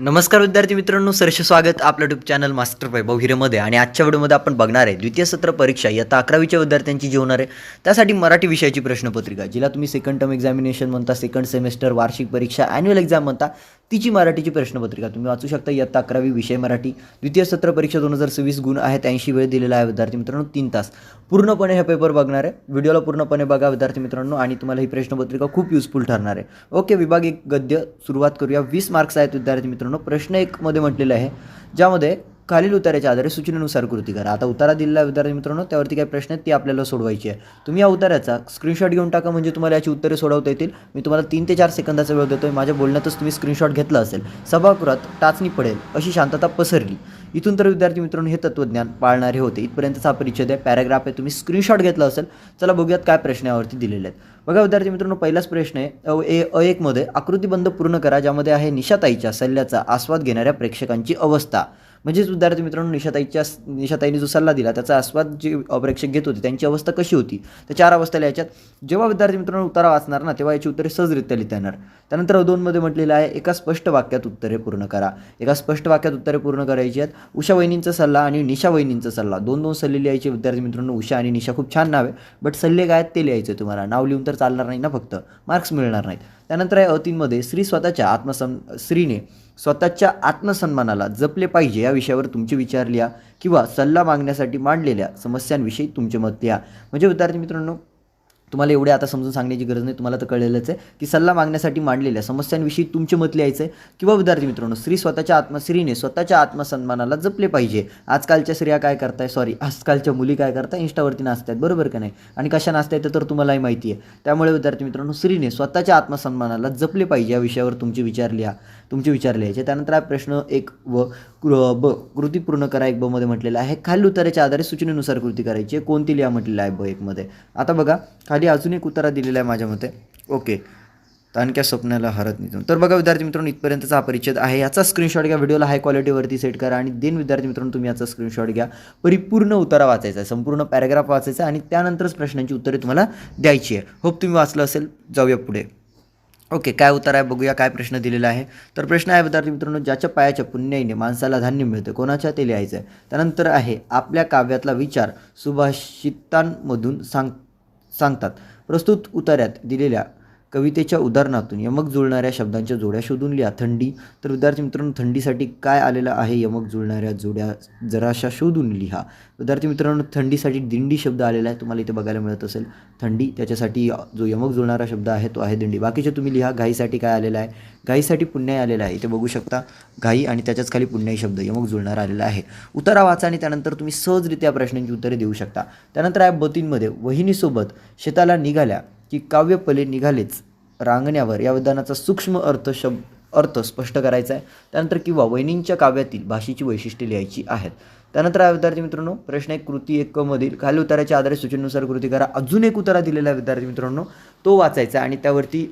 नमस्कार विद्यार्थी मित्रांनो, सहर्ष स्वागत आपलं यूट्यूब चॅनल मास्टर वैभव हिरेमध्ये. आणि आजच्या व्हिडिओमध्ये आपण बघणार आहे द्वितीय सत्र परीक्षा इयत्ता 11वीच्या विद्यार्थ्यांची जी होणार आहे त्यासाठी मराठी विषयाची प्रश्नपत्रिका, जिला तुम्ही सेकंड टर्म एक्झामिनेशन म्हणता, सेकंड सेमेस्टर वार्षिक परीक्षा ॲन्युअल एक्झाम म्हणता, तिची मराठीची प्रश्नपत्रिका तुम्ही वाचू शकता. इयत्ता 11वी विषय मराठी, द्वितीय सत्र परीक्षा 2026, गुण आहेत 80, वेळ दिलेला आहे विद्यार्थी मित्रांनो 3 तास. पूर्णपणे हे पेपर बघणार आहे, व्हिडिओला पूर्णपणे बघा विद्यार्थी मित्रांनो, आणि तुम्हाला ही प्रश्नपत्रिका खूप युजफुल ठरणार आहे. ओके, विभाग 1 गद्य सुरुवात करूया. 20 मार्क्स आहेत विद्यार्थी मित्रांनो. प्रश्न 1 मध्ये म्हटलेलं आहे, ज्यामध्ये खालील उत्तराच्या आधारे सूचनेनुसार कृती करा. आता उत्तरा दिलेला विद्यार्थी मित्रांनो, त्यावरती काय प्रश्न आहेत ती आपल्याला सोडवायची आहे. तुम्ही या उत्तराचा स्क्रीनशॉट घेऊन टाका, म्हणजे तुम्हाला याची उत्तरे सोडवता येतील. मी तुम्हाला 3 ते 4 सेकंदाचा वेळ देतोय. माझ्या बोलण्यातच तुम्ही स्क्रीनशॉट घेतला असेल, सभागृहात टाचणी पडेल अशी शांतता पसरली. इथून तर विद्यार्थी मित्रांनो हे तत्त्वज्ञान पाळणारे होते. इथपर्यंतचा हा परिच्छेद आहे, पॅराग्राफ आहे. तुम्ही स्क्रीनशॉट घेतला असेल. चला बघूयात काय प्रश्न यावरती दिलेले आहेत. बघा विद्यार्थी मित्रांनो, पहिलाच प्रश्न आहे अ1 मध्ये आकृतीबंध पूर्ण करा, ज्यामध्ये आहे निशाताईच्या सल्ल्याचा आस्वाद घेणाऱ्या प्रेक्षकांची अवस्था. म्हणजेच विद्यार्थी मित्रांनो, निशाताईने जो सल्ला दिला त्याचा आस्वाद जे प्रेक्षक घेत होते त्यांची अवस्था कशी होती, त्या 4 अवस्था लिहायच्यात. जेव्हा विद्यार्थी मित्रांनो उत्तरा वाचणार ना, तेव्हा याची उत्तरे सहजरित्या लिहिता येणार. त्यानंतर अ2 मध्ये म्हटलेलं आहे, एका स्पष्ट वाक्यात उत्तरे पूर्ण करा. एका स्पष्ट वाक्यात उत्तरे पूर्ण करायची आहेत. उषा वहिनींचा सल्ला आणि निशा वहिनींचा सल्ला, 2 सल्ले लिहायचे विद्यार्थी मित्रांनो. उषा आणि निशा खूप छान नाव आहे, बट सल्ले काय आहेत ते लिहायचे. तुम्हाला नाव लिहून तर चालणार नाही ना, फक्त मार्क्स मिळणार नाहीत. त्यानंतर आहे अ3 मध्ये, स्त्रीने स्वतःच्या आत्मसन्मानाला जपले पाहिजे या विषयावर तुमचे विचार लिहा, किंवा सल्ला मागण्यासाठी मांडलेल्या समस्यांविषयी तुमचे मत लिहा. म्हणजे विद्यार्थी मित्रांनो, तुम्हाला एवढे आता समजून सांगण्याची गरज नाही, तुम्हाला तर कळलेलंच आहे की सल्ला मागण्यासाठी मांडलेल्या समस्यांविषयी तुमचे मत लिहायचं आहे. किंवा विद्यार्थी मित्रांनो, स्त्रीने स्वतःच्या आत्मसन्मानाला जपले पाहिजे. आजकालच्या स्त्रिया काय करताय, आजकालच्या मुली काय करताय, इंस्टावरती नाचतात, बरोबर का नाही? आणि कशा नाचतायत तर तुम्हालाही माहिती आहे. त्यामुळे विद्यार्थी मित्रांनो, स्त्रीने स्वतःच्या आत्मसन्मानाला जपले पाहिजे या विषयावर तुमचे विचार लिहायचे. त्यानंतर हा प्रश्न 1 व कृती पूर्ण करा 1 ब मध्ये म्हटलेला आहे, खालील उत्तराच्या आधारे सूचनेनुसार कृती करायची आहे. कोणती लिहा म्हटलेलं आहे ब1 मध्ये. आता बघा, खाली अजून एक उत्तरा दिलेला आहे माझ्या मते. ओके, ताणक्या स्वप्नाला हरत निघून. तर बघा विद्यार्थी मित्रांनो, इथपर्यंतचा हा परिच्छेद आहे. याचा स्क्रीनशॉट घ्या, व्हिडिओला हाय क्वालिटीवरती सेट करा, आणि देन विद्यार्थी मित्रांनो तुम्ही याचा स्क्रीनशॉट घ्या. परिपूर्ण उत्तरा वाचायचा आहे, संपूर्ण पॅराग्राफ वाचायचा आहे, आणि त्यानंतरच प्रश्नांची उत्तरे तुम्हाला द्यायची आहे. होप तुम्ही वाचलं असेल. जाऊया पुढे. ओके, काय उत्तर आहे बघूया, काय प्रश्न दिलेला आहे. तर प्रश्न आहे विद्यार्थी मित्रांनो, ज्याच्या पायाच्या पुण्याईने माणसाला धान्य मिळतं, कोणाच्या ते लिहायचं आहे. त्यानंतर आहे, आपल्या काव्यातला विचार सुभाषितांमधून सांगतात. प्रस्तुत उत्तरात दिलेल्या कवितेच्या उदाहरणातून यमक जुळणाऱ्या शब्दांच्या जोड्या शोधून लिहा. थंडी, तर विद्यार्थी मित्रांनो थंडीसाठी काय आलेलं आहे, यमक जुळणाऱ्या जोड्या जराशा शोधून लिहा. विद्यार्थी मित्रांनो, थंडीसाठी दिंडी शब्द आलेला आहे, तुम्हाला इथे बघायला मिळत असेल. थंडी, त्याच्यासाठी जो यमक जुळणारा शब्द आहे तो आहे दिंडी. बाकीचे तुम्ही लिहा. घाईसाठी काय आलेलं आहे, घाईसाठी पुण्याई आलेला आहे, इथे बघू शकता. घाई आणि त्याच्याच खाली पुण्याई शब्द यमक जुळणारा आलेला आहे. उत्तरा वाचा आणि त्यानंतर तुम्ही सहजरित्या प्रश्नांची उत्तरे देऊ शकता. त्यानंतर आहे ब3 मध्ये, वहिनीसोबत शेताला निघाल्या की काव्यपले निघालेच रांगण्यावर या विधानाचा सूक्ष्म अर्थ स्पष्ट करायचा आहे. त्यानंतर किंवा वहिनींच्या काव्यातील भाषेची वैशिष्ट्ये लिहायची आहेत. त्यानंतर आहे विद्यार्थी मित्रांनो, प्रश्न 1 कृती 1 मधील खाली उत्तराच्या आधारे सूचनेनुसार कृती करा. अजून एक उत्तरा दिलेला आहे विद्यार्थी मित्रांनो, तो वाचायचा आणि त्यावरती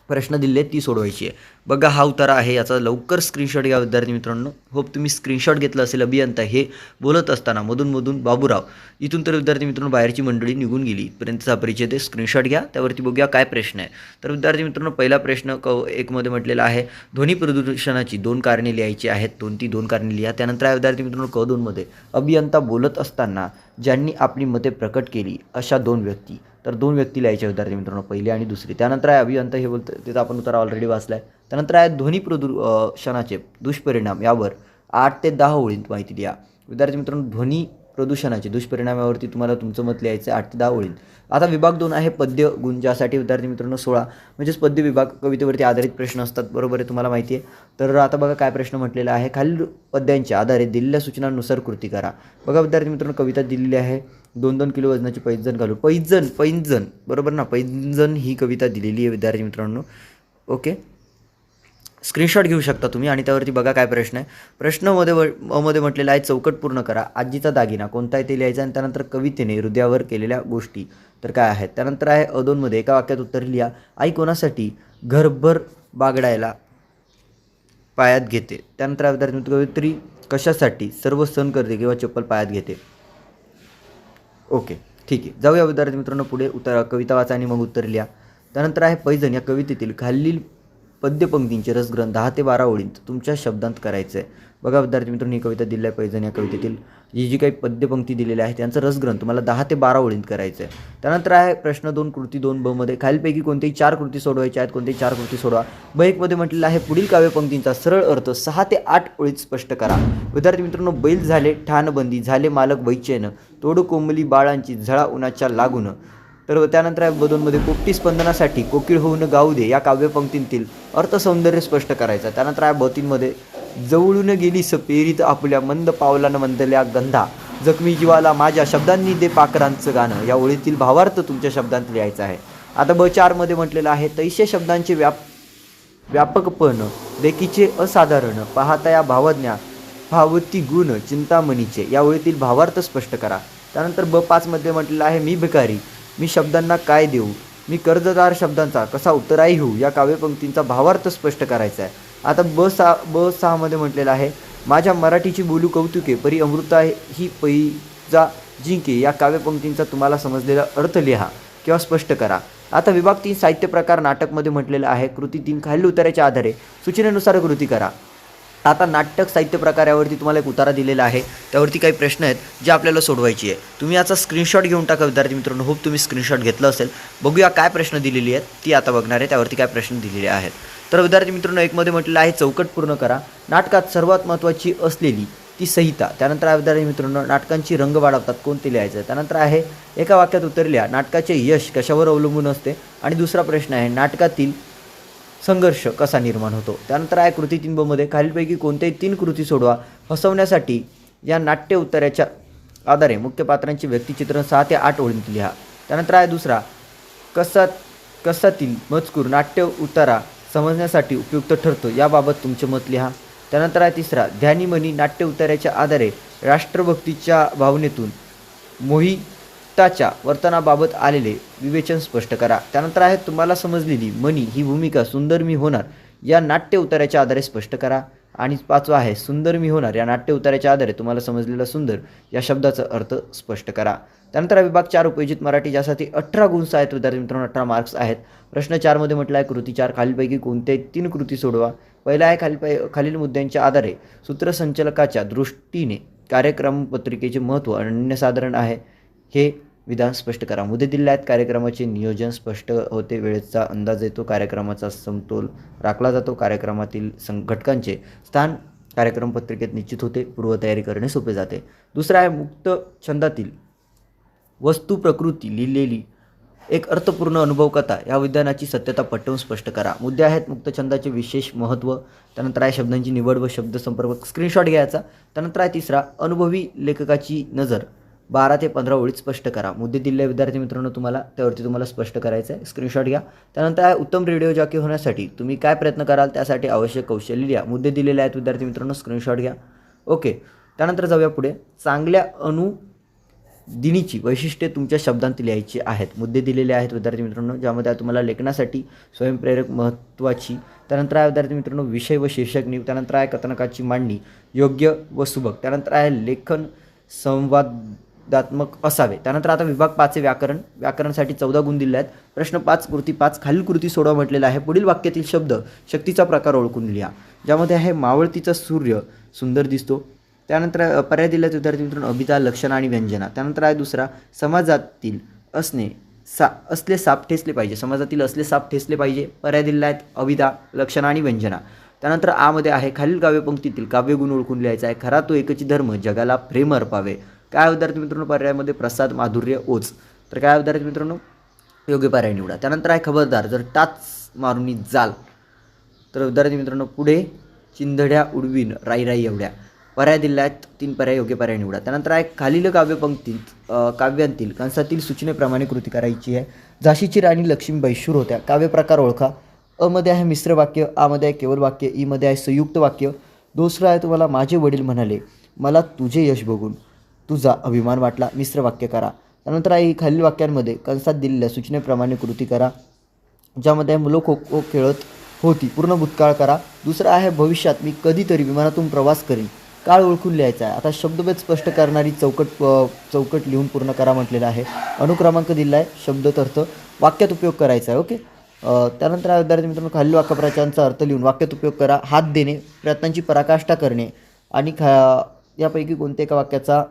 प्रश्न दिले ती सोडवायची आहे. बघा, हा उत्तर आहे. याचा लवकर स्क्रीनशॉट घ्या विद्यार्थी मित्रांनो. होप तुम्ही स्क्रीनशॉट घेतलं असेल. अभियंता हे बोलत असताना मधून बाबूराव, इथून तर विद्यार्थी मित्रांनो बाहेरची मंडळी निघून गेली. इथपर्यंतचा परिचय ते स्क्रीनशॉट घ्या, त्यावरती बघूया काय प्रश्न आहे. तर विद्यार्थी मित्रांनो, पहिला प्रश्न 1 मध्ये म्हटलेला आहे, ध्वनी प्रदूषणाची 2 कारणे लिहायची आहेत. ती 2 कारणे लिहा. त्यानंतर आहे विद्यार्थी मित्रांनो क2 मध्ये, अभियंता बोलत असताना ज्यांनी आपली मते प्रकट केली अशा 2 व्यक्ती. तर 2 व्यक्ती लिहायच्या विद्यार्थी मित्रांनो, पहिली आणि दुसरी. त्यानंतर आहे अभियंता हे बोलतं, तिथं आपण उत्तर ऑलरेडी वाचला आहे. त्यानंतर आहे ध्वनी प्रदूषणाचे दुष्परिणाम, यावर 8 ते 10 ओळींत माहिती लिहा. विद्यार्थी मित्रांनो, ध्वनी प्रदूषणाचे दुष्परिणाम यावरती तुम्हाला तुमचं मत लिहायचं आहे 8 ते 10 ओळींत. आता विभाग 2 आहे पद्य गुण, ज्यासाठी विद्यार्थी मित्रांनो 16 म्हणजेच पद्य विभाग, कवितेवरती आधारित प्रश्न असतात, बरोबर आहे, तुम्हाला माहिती आहे. तर आता बघा काय प्रश्न म्हटलेला आहे, खालील पद्यांच्या आधारे दिलेल्या सूचनांनुसार कृती करा. बघा विद्यार्थी मित्रांनो, कविता दिलेली आहे, 2-2 किलो वजनाची पैंजण घालून, पैंजण बरोबर ना, पैंजण ही कविता दिलेली आहे विद्यार्थी मित्रांनो. ओके, स्क्रीनशॉट घेऊ शकता तुम्ही, आणि त्यावरती बघा काय प्रश्न आहे. प्रश्न मध्ये म्हटलेला आहे, चौकट पूर्ण करा. आजीचा दागिना कोणता आहे ते लिहायचा, आणि त्यानंतर कवितेने हृदयावर केलेल्या गोष्टी तर काय आहेत. त्यानंतर आहे अ2 मध्ये, एका वाक्यात उत्तर लिहा. आई कोणासाठी घरभर बागडायला पायात घेते. त्यानंतर विद्यार्थी कवयित्री कशासाठी सर्व सण करते किंवा चप्पल पायात घेते. ओके, ठीक आहे. जाऊया विद्यार्थी मित्रांनो पुढे. कविता वाचा आणि मग उत्तर लिहा. त्यानंतर आहे पैजण या कवितेतील खालील पद्यपंक्तींचे रसग्रहण 10 ते 12 ओळींत तुमच्या शब्दांत करायचं आहे. बघा विद्यार्थी मित्रांनो, ही कविता दिली आहे पैजण. या कवितेतील जी काही पद्यपंक्ती दिलेल्या आहेत त्यांचं रसग्रहण तुम्हाला 10 ते 12 ओळींत करायचं आहे. त्यानंतर आहे प्रश्न 2 कृती 2 ब मध्ये खालीलपैकी कोणतेही 4 कृती सोडवायच्या आहेत. कोणतेही 4 कृती सोडवा. ब 1 मध्ये म्हटलेलं आहे पुढील काव्यपंक्तींचा सरळ अर्थ 6 ते 8 ओळीत स्पष्ट करा. विद्यार्थी मित्रांनो, बैल झाले ठाणबंदी, झाले मालक बैचेन, तोड कोंबली बाळांची झळा उन्हाच्या लागून. तर त्यानंतर आहे बदोनमध्ये पोपटी स्पंदनासाठी कोकिळ होऊन गाऊ दे या काव्यपंक्तींतील अर्थसौंदर्य स्पष्ट करायचं. त्यानंतर आहे ब3मध्ये जवळून गेली सपेरीत आपल्या मंद पावलानं मंदल्या गंधा, जखमी जीवाला माझ्या शब्दांनी दे पाखरांचं गाणं या ओळीतील भावार्थ तुमच्या शब्दांत लिहायचा आहे. आता ब4मध्ये म्हटलेलं आहे तैसे शब्दांचे व्यापकपण देखीचे असाधारण पाहता या भावज्ञा भावती गुण चिंतामणीचे या ओळीतील भावार्थ स्पष्ट करा. त्यानंतर ब5मध्ये म्हटलेलं आहे मी भिकारी, मी शब्दांना काय देऊ, मी कर्जदार शब्दांचा कसा उत्तराई होऊ या काव्यपंक्तींचा भावार्थ स्पष्ट करायचा आहे. आता ब6मध्ये म्हटलेलं आहे माझ्या मराठीची बोलू कौतुके परी अमृता ही पैजा जिंके या काव्यपंक्तींचा तुम्हाला समजलेला अर्थ लिहा किंवा स्पष्ट करा. आता विभाग 3 साहित्य प्रकार नाटकमध्ये म्हटलेलं आहे कृती 3 खालील उताराच्या आधारे सूचनेनुसार कृती करा. आता नाटक साहित्य प्रकार यावरती तुम्हाला एक उतारा दिलेला आहे, त्यावरती काही प्रश्न आहेत जे आपल्याला सोडवायची आहे. तुम्ही याचा स्क्रीनशॉट घेऊन टाका विद्यार्थी मित्रांनो. होप तुम्ही स्क्रीनशॉट घेतलं असेल. बघूया काय प्रश्न दिलेली आहेत ती आता बघणार आहे, त्यावरती काय प्रश्न दिलेले आहेत. तर विद्यार्थी मित्रांनो, 1 मध्ये म्हटलेलं आहे चौकट पूर्ण करा. नाटकात सर्वात महत्त्वाची असलेली ती संहिता. त्यानंतर आहे विद्यार्थी मित्रांनो नाटकांची रंग वाढवतात कोणते लिहायचं. त्यानंतर आहे एका वाक्यात उत्तर लिहा नाटकाचे यश कशावर अवलंबून असते. आणि दुसरा प्रश्न आहे नाटकातील संघर्ष कसा निर्माण होतो. त्यानंतर आहे कृती 3 ब मध्ये खालीलपैकी कोणत्याही 3 कृती सोडवा. हसवण्यासाठी या नाट्य उत्तराच्या आधारे मुख्य पात्रांचे व्यक्तिचित्रण 6 ते 8 ओळींत लिहा. त्यानंतर आहे दुसरा कसातील मजकूर नाट्य उतारा समजण्यासाठी उपयुक्त ठरतो याबाबत तुमचे मत लिहा. त्यानंतर आहे तिसरा ध्यानीमनी नाट्य उतार्याच्या आधारे राष्ट्रभक्तीच्या भावनेतून मोहिताच्या वर्तनाबाबत आलेले विवेचन स्पष्ट करा. त्यानंतर आहे तुम्हाला समजलेली मनी ही भूमिका सुंदर मी होणार या नाट्य उतार्याच्या आधारे स्पष्ट करा. आणि 5वा आहे सुंदर मी होणार या नाट्य उतार्याच्या आधारे तुम्हाला समजलेला सुंदर या शब्दाचा अर्थ स्पष्ट करा. त्यानंतर विभाग 4 उपयोजित मराठी ज्यासाठी 18 गुण आहेत विद्यार्थी मित्रांनो, 18 मार्क्स आहेत. प्रश्न 4 मध्ये म्हटलं आहे कृती 4 खालीलपैकी कोणत्याही 3 कृती सोडवा. पहिला आहे खालील मुद्द्यांच्या आधारे सूत्रसंचालकाच्या दृष्टीने कार्यक्रम पत्रिकेचे महत्त्व अनन्यसाधारण आहे हे विधान स्पष्ट करा. मुद्दे दिले आहेत कार्यक्रमाचे नियोजन स्पष्ट होते, वेळेचा अंदाज येतो, कार्यक्रमाचा समतोल राखला जातो, कार्यक्रमातील घटकांचे स्थान कार्यक्रम पत्रिकेत निश्चित होते, पूर्वतयारी करणे सोपे जाते. दुसरा आहे मुक्त छंदातील वस्तू प्रकृती लिहिलेली एक अर्थपूर्ण अनुभव कथा या विधानाची सत्यता पटवून स्पष्ट करा. मुद्दे आहेत मुक्तछंदाचे विशेष महत्त्व. त्यानंतर आहे शब्दांची निवड व शब्द संपर्क स्क्रीनशॉट घ्यायचा. त्यानंतर आहे तिसरा अनुभवी लेखकाची नजर 12 ते 15 ओळीत स्पष्ट करा. मुद्दे दिलेले विद्यार्थी मित्रांनो तुम्हाला त्यावरती तुम्हाला स्पष्ट करायचं आहे, स्क्रीनशॉट घ्या. त्यानंतर आहे उत्तम रेडिओ जॉकी होण्यासाठी तुम्ही काय प्रयत्न कराल त्यासाठी आवश्यक कौशल्य लिहा. मुद्दे दिलेले आहेत विद्यार्थी मित्रांनो, स्क्रीनशॉट घ्या. ओके, त्यानंतर जाऊया पुढे. चांगल्या दिनीची वैशिष्ट्ये तुमच्या शब्दांत लिहायची आहेत. मुद्दे दिलेले आहेत विद्यार्थी मित्रांनो, ज्यामध्ये तुम्हाला लेखनासाठी स्वयंप्रेरक महत्त्वाची. त्यानंतर आहे विद्यार्थी मित्रांनो विषय व शीर्षक निव. त्यानंतर आहे कथनकाची मांडणी योग्य व सुबक. त्यानंतर आहे लेखन संवादात्मक असावे. त्यानंतर आता विभाग 5 व्याकरणसाठी 14 गुण दिले आहेत. प्रश्न 5 कृती 5 खालील कृती सोडवा म्हटलेला आहे. पुढील वाक्यातील शब्द शक्तीचा प्रकार ओळखून लिहा. ज्यामध्ये आहे मावळतीचा सूर्य सुंदर दिसतो. त्यानंतर पर्याय दिले आहेत विद्यार्थी मित्रांनो अभिधा लक्षण आणि व्यंजना. त्यानंतर आहे दुसरा समाजातील असले साप ठेचले पाहिजे. समाजातील असले साप ठेचले पाहिजे. पर्याय दिलेला आहेत अभिधा लक्षण आणि व्यंजना. त्यानंतर मध्ये आहे खालील काव्यपंक्तीतील काव्यगुण ओळखून लिहायचा आहे. खरा तो एकची धर्म जगाला प्रेम अर्पावे. काय विद्यार्थी मित्रांनो पर्यायामध्ये प्रसाद माधुर्य ओच. तर काय विद्यार्थी मित्रांनो योग्य पर्याय निवडा. त्यानंतर आहे खबरदार जर टाच मारुनी जाल. तर विद्यार्थी मित्रांनो पुढे चिंधड्या उडवीन राई राई एवढ्या. पर्याय दिले आहेत 3 पर्याय, योग्य पर्याय निवडा. त्यानंतर आहे खालील काव्यांतील कंसातील सूचनेप्रमाणे कृती करायची आहे. झाशीची राणी लक्ष्मीबाई शूर होत्या. काव्यप्रकार ओळखा. मध्ये आहे मिश्र वाक्य, मध्ये आहे केवळ वाक्य, मध्ये आहे संयुक्त वाक्य. दुसरं आहे तुम्हाला माझे वडील म्हणाले मला तुझे यश बघून तुझा अभिमान वाटला. मिश्र वाक्य करा. त्यानंतर आहे खालील वाक्यांमध्ये कंसात दिलेल्या सूचनेप्रमाणे कृती करा. ज्यामध्ये मुलं खो खो खेळत होती पूर्ण भूतकाळ करा. दुसरं आहे भविष्यात मी कधीतरी विमानातून प्रवास करीन. काळ ओळखून लिहायचा आहे. आता शब्दभेद स्पष्ट करणारी चौकट लिहून पूर्ण करा म्हटलेलं आहे. अनुक्रमांक दिला आहे. शब्दार्थ वाक्यात उपयोग करायचा आहे. ओके, त्यानंतर विद्यार्थी मित्रांनो, खालील वाक्यप्रचारांचा अर्थ लिहून वाक्यात उपयोग करा. हात देणे, प्रयत्नांची पराकाष्ठा करणे आणि यापैकी कोणत्या एका वाक्याचा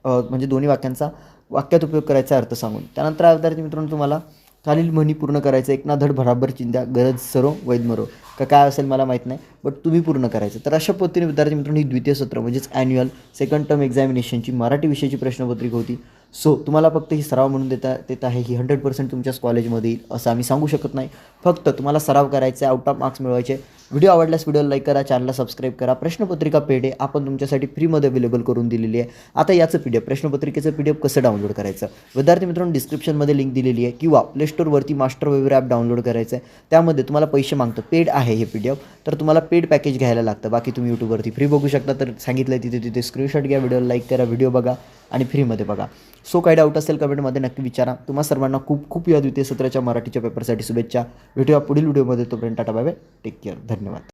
म्हणजे दोन्ही वाक्यांचा वाक्यात उपयोग करायचा अर्थ सांगून. त्यानंतर विद्यार्थी मित्रांनो, तुम्हाला खालील म्हणी पूर्ण करायचं. एक ना धड भराभर चिंध्या, गरज सरो वैद मरो. काय असेल मला माहीत नाही, बट तुम्ही पूर्ण करायचं. तर अशा पद्धतीने विद्यार्थी मित्रांनो ही द्वितीय सत्र म्हणजेच ॲन्युअल सेकंड टर्म एक्झामिनेशनची मराठी विषयाची प्रश्नपत्रिका होती. सो तुम्हाला फक्त ही सराव म्हणून देत आहे. ही 100% तुमच्याच कॉलेजमध्ये येईल असं आम्ही सांगू शकत नाही. फक्त तुम्हाला सराव करायचा आहे, आउट ऑफ मार्क्स मिळवायचे. व्हिडिओ आवडल्यास व्हिडिओला लाईक करा, चॅनलला सबस्क्राईब करा. प्रश्नपत्रिका पेड आहे आपण तुमच्यासाठी फ्रीमध्ये अवेलेबल करून दिलेली आहे. आता याचं PDF प्रश्नपत्रिकेचं PDF कसं डाउनलोड करायचं, विद्यार्थी मित्रांनो डिस्क्रिप्शनमध्ये लिंक दिलेली आहे किंवा play स्टोअरवरती master waiver app download करायचं आहे. त्यामध्ये तुम्हाला पैसे मागतं, पेड आहे हे PDF, तर तुम्हाला पेड पॅकेज घ्यायला लागतं. बाकी तुम्ही यूट्यूबवरती फ्री बघू शकता. तर सांगितलं तिथे स्क्रीनशॉट घ्या, व्हिडिओला लाईक करा, व्हिडिओ बघा आणि फ्रीमध्ये बघा. सो काही डाऊट असेल कमेंटमध्ये नक्की विचारा. तुम्हा सर्वांना खूप खूप या द्वितीय सत्राच्या मराठीच्या पेपरसाठी शुभेच्छा. भेटूया पुढील व्हिडिओमध्ये. तोपर्यंत tata bye bye, take care, धन्यवाद.